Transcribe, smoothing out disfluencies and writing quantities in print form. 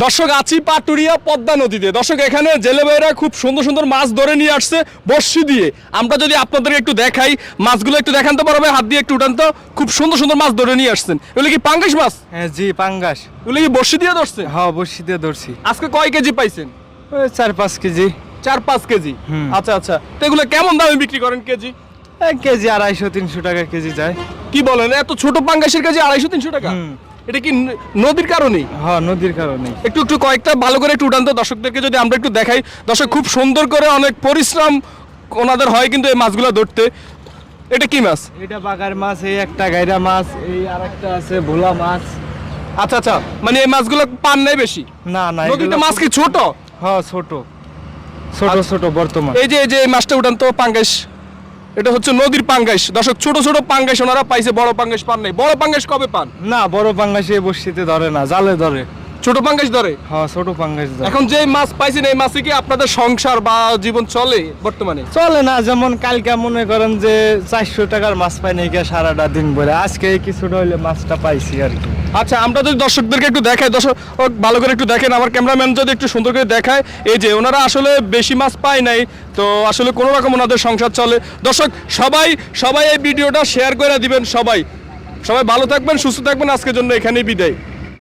দর্শক আছি পাটুরিয়া পদ্মা নদীতে। দর্শক এখানে জেলে ভাইরা খুব সুন্দর সুন্দর মাছ ধরে নিয়ে আসছে বড়শি দিয়ে। আমরা যদি আপনাদেরকে একটু দেখাই, মাছগুলো একটু দেখান তো পারবে, হাত দিয়ে একটু উঠান তো। খুব সুন্দর সুন্দর মাছ ধরে নিয়ে আসছেন। এগুলো কি পাঙ্গাস মাছ? হ্যাঁ জি, পাঙ্গাস। এগুলো কি বড়শি দিয়ে ধরছে? হ্যাঁ, বড়শি দিয়ে ধরছি। আজকে কয় কেজি পাইছেন? ওই 4-5 কেজি। 4-5 কেজি। হুম। আচ্ছা আচ্ছা, তো এগুলো কেমন দামে বিক্রি করেন কেজি? কেজি 250-300 টাকা কেজি যায়। কি বলেন, এত ছোট পাঙ্গাসের কেজি 250-300 টাকা? হুম। এটা কি নদীর কারণেই? হ্যাঁ, নদীর কারণে। একটু একটু কয়েকটা ভালো করে একটু উঠান তো দর্শকদেরকে, যদি আমরা একটু দেখাই। দর্শক খুব সুন্দর করে, অনেক পরিশ্রম ওনাদের হয় কিন্তু এই মাছগুলো ধরতে। এটা কি মাছ? এটা বাগার মাছ, এই একটা গাইরা মাছ, এই আরেকটা আছে ভোলা মাছ। আচ্ছা আচ্ছা, মানে এই মাছগুলো পান নাই বেশি? না না, নদীতে এগুলো মাছ কি ছোট? হ্যাঁ, ছোট ছোট আচ্ছা। ছোট বর্তমান। এই যে এই মাছটা উঠান তো, পাঙ্গাস। এটা হচ্ছে নদীর পাঙ্গাস। দর্শক ছোট ছোট পাঙ্গাস ওনারা পাইছে, বড় পাঙ্গাস পান নাই। বড় পাঙ্গাস কবে পান? না, বড় পাঙ্গাস এই বড়শিতে ধরে না, জালে ধরে। ছোট পাঙ্গাস ধরে? হ্যাঁ, ছোট পাঙ্গাস ধরে। এখন যে মাছ পাইছেন, এই মাছে কি আপনাদের সংসার বা জীবন চলে বর্তমানে? চলে না, যেমন কালকে মনে করেন যে 400 টাকার মাছ পাই নাই সারাটা দিন ভরে। আজকে এই কিছুটা হইলে মাছটা পাইছি আর কি। আচ্ছা, আমরা যদি দর্শকদেরকে একটু দেখাই, দর্শক ভালো করে একটু দেখেন, আমার ক্যামেরাম্যান যদি একটু সুন্দর করে দেখায়। এই যে ওনারা আসলে বেশি মাছ পায় নাই, তো আসলে কোনো রকম ওনাদের সংসার চলে। দর্শক সবাই সবাই এই ভিডিওটা শেয়ার করে দিবেন। সবাই সবাই ভালো থাকবেন, সুস্থ থাকবেন। আজকের জন্য এখানেই বিদায়।